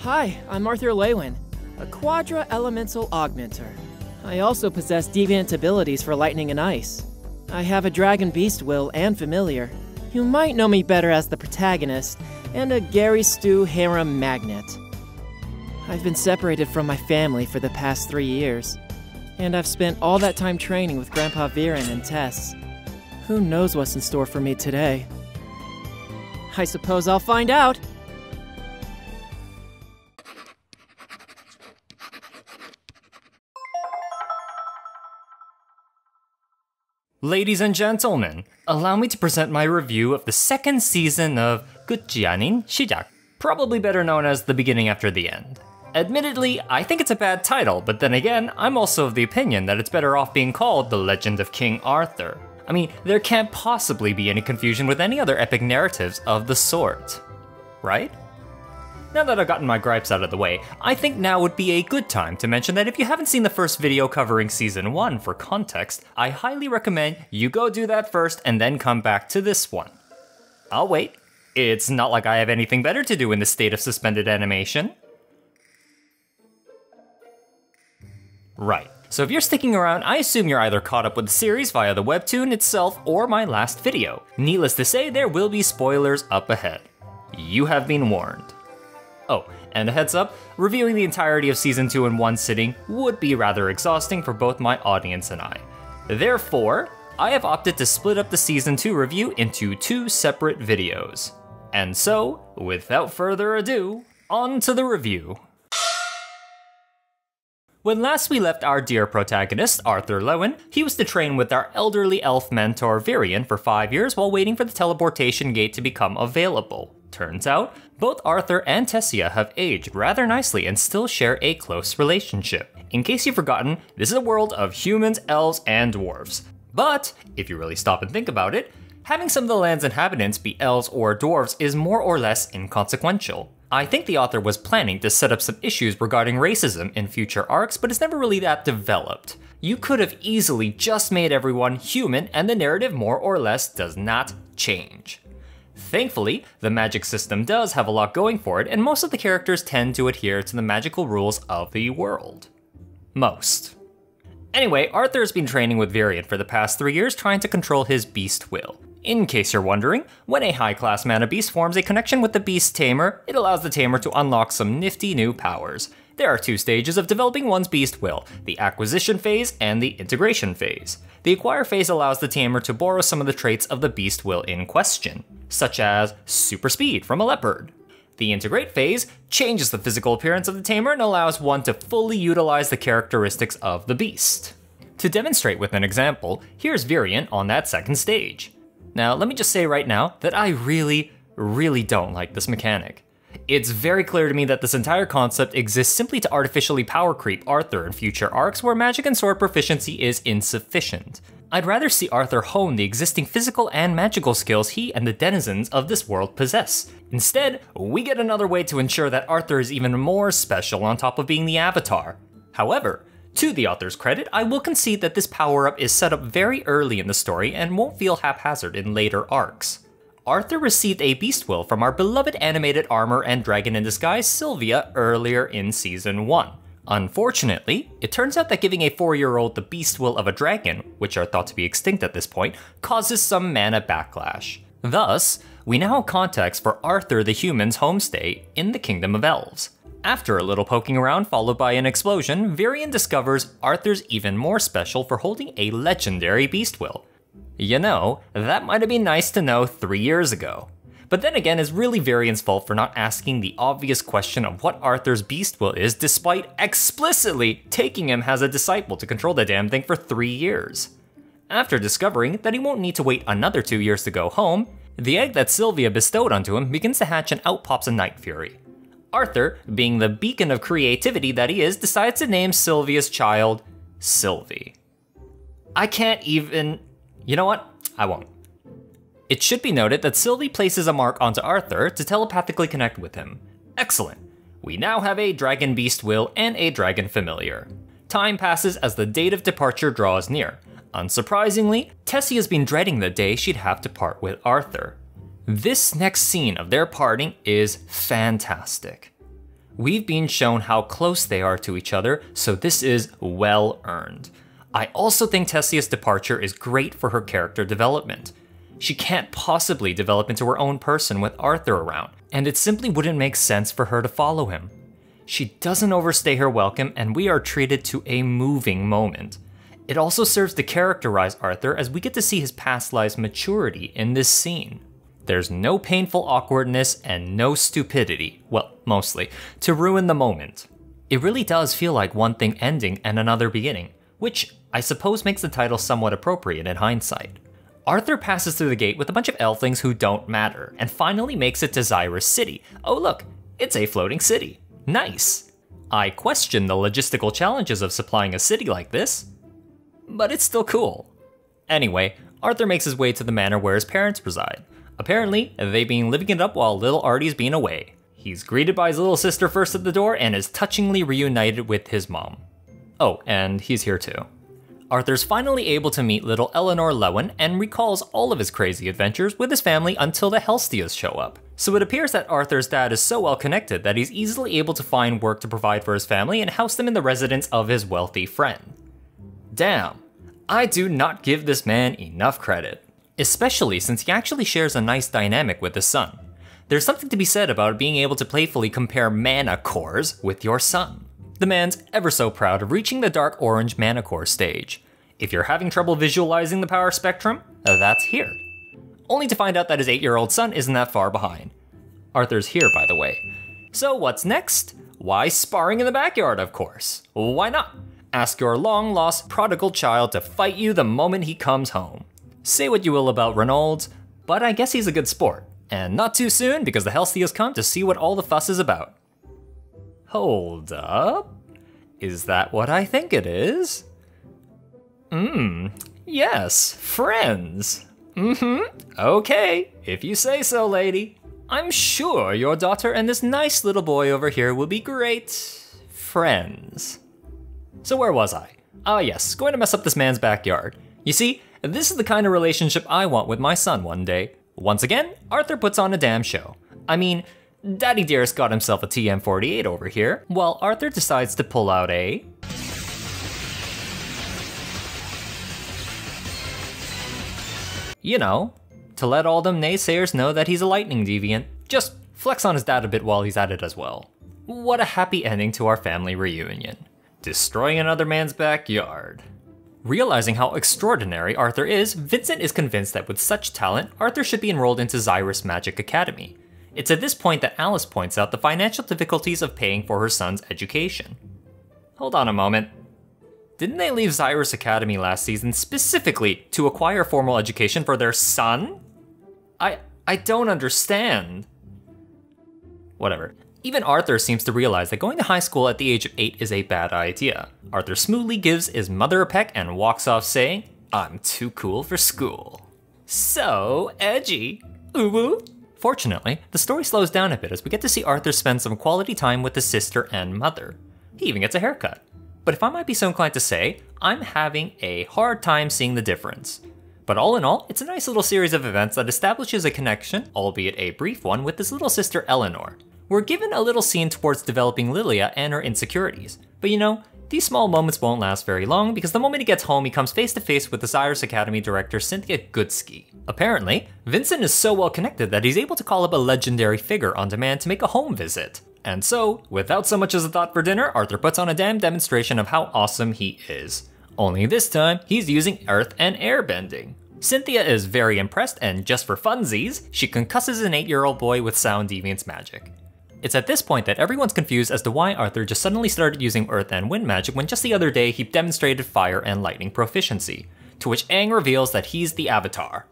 Hi, I'm Arthur Lewin, a quadra-elemental augmenter. I also possess deviant abilities for lightning and ice. I have a dragon beast will and familiar. You might know me better as the protagonist, and a Gary Stu harem magnet. I've been separated from my family for the past 3 years, and I've spent all that time training with Grandpa Viren and Tess. Who knows what's in store for me today? I suppose I'll find out! Ladies and gentlemen, allow me to present my review of the second season of 끝이 아닌 시작, probably better known as The Beginning After the End. Admittedly, I think it's a bad title, but then again, I'm also of the opinion that it's better off being called The Legend of King Arthur. I mean, there can't possibly be any confusion with any other epic narratives of the sort, right? Now that I've gotten my gripes out of the way, I think now would be a good time to mention that if you haven't seen the first video covering Season 1 for context, I highly recommend you go do that first and then come back to this one. I'll wait. It's not like I have anything better to do in this state of suspended animation. Right. So if you're sticking around, I assume you're either caught up with the series via the webtoon itself or my last video. Needless to say, there will be spoilers up ahead. You have been warned. Oh, and a heads up, reviewing the entirety of Season 2 in one sitting would be rather exhausting for both my audience and I. Therefore, I have opted to split up the Season 2 review into 2 separate videos. And so, without further ado, on to the review. When last we left our dear protagonist, Arthur Lewin, he was to train with our elderly elf mentor Virian for 5 years while waiting for the teleportation gate to become available. Turns out, both Arthur and Tessia have aged rather nicely and still share a close relationship. In case you've forgotten, this is a world of humans, elves, and dwarves. But, if you really stop and think about it, having some of the land's inhabitants be elves or dwarves is more or less inconsequential. I think the author was planning to set up some issues regarding racism in future arcs, but it's never really that developed. You could have easily just made everyone human and the narrative more or less does not change. Thankfully, the magic system does have a lot going for it, and most of the characters tend to adhere to the magical rules of the world. Most. Anyway, Arthur has been training with Virian for the past 3 years trying to control his beast will. In case you're wondering, when a high-class mana beast forms a connection with the beast tamer, it allows the tamer to unlock some nifty new powers. There are 2 stages of developing one's beast will, the acquisition phase and the integration phase. The acquire phase allows the tamer to borrow some of the traits of the beast will in question, such as super speed from a leopard. The integrate phase changes the physical appearance of the tamer and allows one to fully utilize the characteristics of the beast. To demonstrate with an example, here's Virian on that second stage. Now, let me just say right now that I really don't like this mechanic. It's very clear to me that this entire concept exists simply to artificially power creep Arthur in future arcs where magic and sword proficiency is insufficient. I'd rather see Arthur hone the existing physical and magical skills he and the denizens of this world possess. Instead, we get another way to ensure that Arthur is even more special on top of being the Avatar. However, to the author's credit, I will concede that this power-up is set up very early in the story and won't feel haphazard in later arcs. Arthur received a beast will from our beloved animated armor and dragon in disguise Sylvia earlier in Season 1. Unfortunately, it turns out that giving a 4-year-old the beast will of a dragon, which are thought to be extinct at this point, causes some mana backlash. Thus, we now have context for Arthur the human's homestay in the Kingdom of Elves. After a little poking around followed by an explosion, Virian discovers Arthur's even more special for holding a legendary beast will. You know, that might have been nice to know 3 years ago. But then again, it's really Virian's fault for not asking the obvious question of what Arthur's beast will is despite explicitly taking him as a disciple to control the damn thing for 3 years. After discovering that he won't need to wait another 2 years to go home, the egg that Sylvia bestowed onto him begins to hatch and out pops a Night Fury. Arthur, being the beacon of creativity that he is, decides to name Sylvia's child Sylvie. I can't even... You know what? I won't. It should be noted that Sylvie places a mark onto Arthur to telepathically connect with him. Excellent. We now have a dragon beast will and a dragon familiar. Time passes as the date of departure draws near. Unsurprisingly, Tessie has been dreading the day she'd have to part with Arthur. This next scene of their parting is fantastic. We've been shown how close they are to each other, so this is well earned. I also think Tessia's departure is great for her character development. She can't possibly develop into her own person with Arthur around, and it simply wouldn't make sense for her to follow him. She doesn't overstay her welcome, and we are treated to a moving moment. It also serves to characterize Arthur as we get to see his past life's maturity in this scene. There's no painful awkwardness and no stupidity, well, mostly, to ruin the moment. It really does feel like one thing ending and another beginning, which I suppose makes the title somewhat appropriate in hindsight. Arthur passes through the gate with a bunch of elflings who don't matter, and finally makes it to Xyrus City. Oh look, it's a floating city. Nice. I question the logistical challenges of supplying a city like this, but it's still cool. Anyway, Arthur makes his way to the manor where his parents reside. Apparently, they've been living it up while little Artie's been away. He's greeted by his little sister first at the door and is touchingly reunited with his mom. Oh, and he's here too. Arthur's finally able to meet little Eleanor Lewen and recalls all of his crazy adventures with his family until the Helstias show up. So it appears that Arthur's dad is so well connected that he's easily able to find work to provide for his family and house them in the residence of his wealthy friend. Damn, I do not give this man enough credit. Especially since he actually shares a nice dynamic with his son. There's something to be said about being able to playfully compare mana cores with your son. The man's ever so proud of reaching the dark orange mana core stage. If you're having trouble visualizing the power spectrum, that's here. Only to find out that his 8-year-old son isn't that far behind. Arthur's here, by the way. So what's next? Why, sparring in the backyard, of course. Why not? Ask your long-lost prodigal child to fight you the moment he comes home. Say what you will about Reynolds, but I guess he's a good sport. And not too soon, because the Helstias come to see what all the fuss is about. Hold up. Is that what I think it is? Yes, friends. Okay, if you say so, lady. I'm sure your daughter and this nice little boy over here will be great friends. So where was I? Ah yes, going to mess up this man's backyard. You see, this is the kind of relationship I want with my son one day. Once again, Arthur puts on a damn show. I mean, Daddy Dearest got himself a TM48 over here, while Arthur decides to pull out a... You know, to let all them naysayers know that he's a lightning deviant. Just flex on his dad a bit while he's at it as well. What a happy ending to our family reunion. Destroying another man's backyard. Realizing how extraordinary Arthur is, Vincent is convinced that with such talent, Arthur should be enrolled into Xyrus Magic Academy. It's at this point that Alice points out the financial difficulties of paying for her son's education. Hold on a moment. Didn't they leave Xyrus Academy last season specifically to acquire formal education for their son? I don't understand. Whatever. Even Arthur seems to realize that going to high school at the age of 8 is a bad idea. Arthur smoothly gives his mother a peck and walks off saying, "I'm too cool for school." So edgy. Ooh. Fortunately, the story slows down a bit as we get to see Arthur spend some quality time with his sister and mother. He even gets a haircut. But if I might be so inclined to say, I'm having a hard time seeing the difference. But all in all, it's a nice little series of events that establishes a connection, albeit a brief one, with his little sister Eleanor. We're given a little scene towards developing Lilia and her insecurities. But you know, these small moments won't last very long because the moment he gets home, he comes face to face with the Xyrus Academy director Cynthia Goodsky. Apparently, Vincent is so well connected that he's able to call up a legendary figure on demand to make a home visit. And so, without so much as a thought for dinner, Arthur puts on a damn demonstration of how awesome he is. Only this time, he's using earth and air bending. Cynthia is very impressed, and just for funsies, she concusses an 8-year-old boy with Sound Deviant's magic. It's at this point that everyone's confused as to why Arthur just suddenly started using earth and wind magic when just the other day he demonstrated fire and lightning proficiency, to which Aang reveals that he's the Avatar.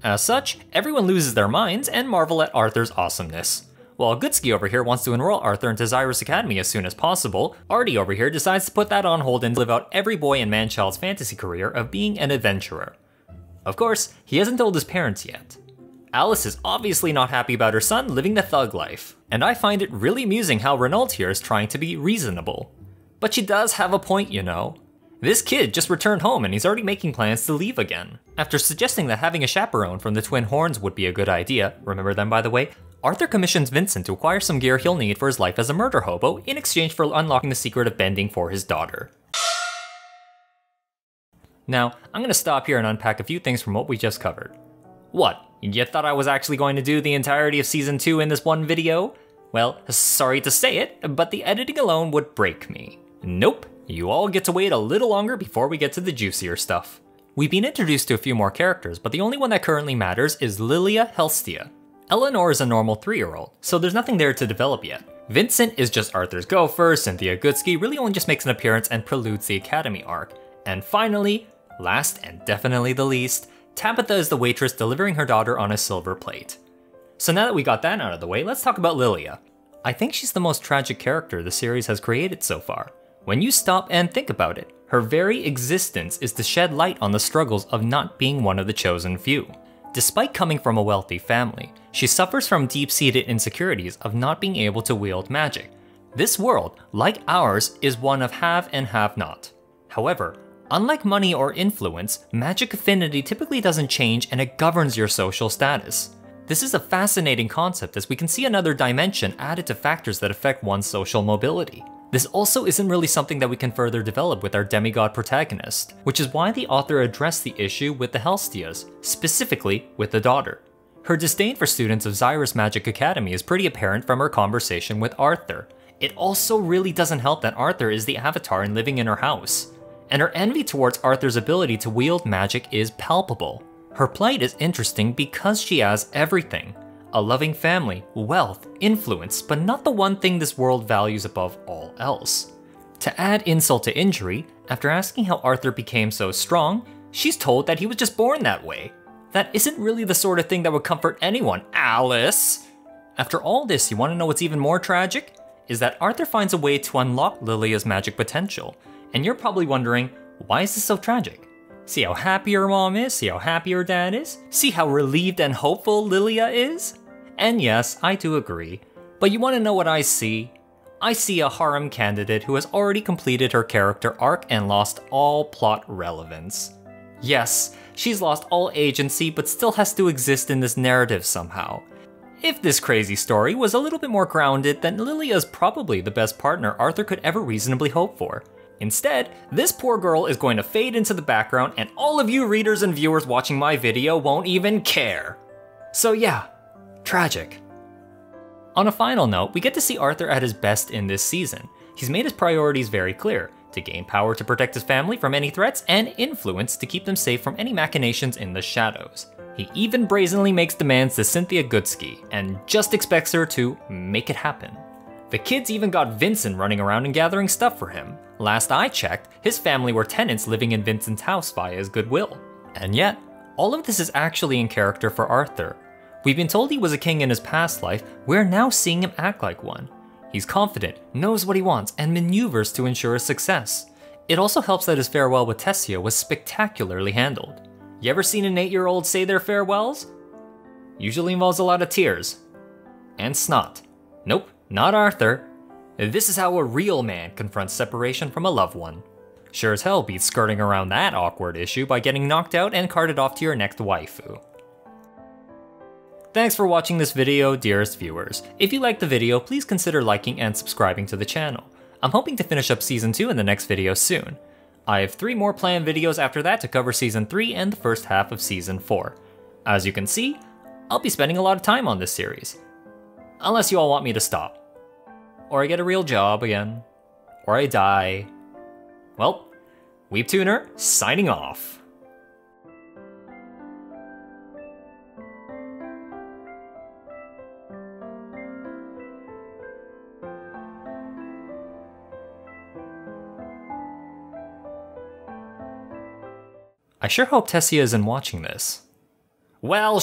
As such, everyone loses their minds and marvel at Arthur's awesomeness. While Goodsky over here wants to enroll Arthur into Xyrus Academy as soon as possible, Artie over here decides to put that on hold and live out every boy and man-child's fantasy career of being an adventurer. Of course, he hasn't told his parents yet. Alice is obviously not happy about her son living the thug life, and I find it really amusing how Renault here is trying to be reasonable. But she does have a point, you know. This kid just returned home and he's already making plans to leave again. After suggesting that having a chaperone from the Twin Horns would be a good idea, remember them by the way, Arthur commissions Vincent to acquire some gear he'll need for his life as a murder hobo in exchange for unlocking the secret of bending for his daughter. Now, I'm going to stop here and unpack a few things from what we just covered. What, you thought I was actually going to do the entirety of Season 2 in this one video? Well, sorry to say it, but the editing alone would break me. Nope, you all get to wait a little longer before we get to the juicier stuff. We've been introduced to a few more characters, but the only one that currently matters is Lilia Helstia. Eleanor is a normal 3-year-old, so there's nothing there to develop yet. Vincent is just Arthur's gopher, Cynthia Goodsky really only just makes an appearance and preludes the Academy arc. And finally, last and definitely the least, Tabitha is the waitress delivering her daughter on a silver plate. So now that we got that out of the way, let's talk about Lilia. I think she's the most tragic character the series has created so far. When you stop and think about it, her very existence is to shed light on the struggles of not being one of the chosen few. Despite coming from a wealthy family, she suffers from deep-seated insecurities of not being able to wield magic. This world, like ours, is one of have and have not. However, unlike money or influence, magic affinity typically doesn't change and it governs your social status. This is a fascinating concept as we can see another dimension added to factors that affect one's social mobility. This also isn't really something that we can further develop with our demigod protagonist, which is why the author addressed the issue with the Helstias, specifically with the daughter. Her disdain for students of Xyrus Magic Academy is pretty apparent from her conversation with Arthur. It also really doesn't help that Arthur is the avatar and living in her house. And her envy towards Arthur's ability to wield magic is palpable. Her plight is interesting because she has everything. A loving family, wealth, influence, but not the one thing this world values above all else. To add insult to injury, after asking how Arthur became so strong, she's told that he was just born that way. That isn't really the sort of thing that would comfort anyone, Alice! After all this, you want to know what's even more tragic? Is that Arthur finds a way to unlock Lilia's magic potential. And you're probably wondering, why is this so tragic? See how happy her mom is? See how happy her dad is? See how relieved and hopeful Lilia is? And yes, I do agree. But you want to know what I see? I see a harem candidate who has already completed her character arc and lost all plot relevance. Yes, she's lost all agency but still has to exist in this narrative somehow. If this crazy story was a little bit more grounded, then Lilia is probably the best partner Arthur could ever reasonably hope for. Instead, this poor girl is going to fade into the background and all of you readers and viewers watching my video won't even care. So yeah, tragic. On a final note, we get to see Arthur at his best in this season. He's made his priorities very clear: to gain power to protect his family from any threats, and influence to keep them safe from any machinations in the shadows. He even brazenly makes demands to Cynthia Goodsky, and just expects her to make it happen. The kids even got Vincent running around and gathering stuff for him. Last I checked, his family were tenants living in Vincent's house via his goodwill. And yet, all of this is actually in character for Arthur. We've been told he was a king in his past life, we're now seeing him act like one. He's confident, knows what he wants, and maneuvers to ensure his success. It also helps that his farewell with Tessia was spectacularly handled. You ever seen an 8-year-old say their farewells? Usually involves a lot of tears. And snot. Nope, not Arthur. This is how a real man confronts separation from a loved one. Sure as hell beats skirting around that awkward issue by getting knocked out and carted off to your next waifu. Thanks for watching this video, dearest viewers. If you liked the video, please consider liking and subscribing to the channel. I'm hoping to finish up Season 2 in the next video soon. I have 3 more planned videos after that to cover Season 3 and the first half of Season 4. As you can see, I'll be spending a lot of time on this series. Unless you all want me to stop. Or I get a real job again. Or I die. Well, Weebtooner, signing off. I sure hope Tessia isn't watching this. Well,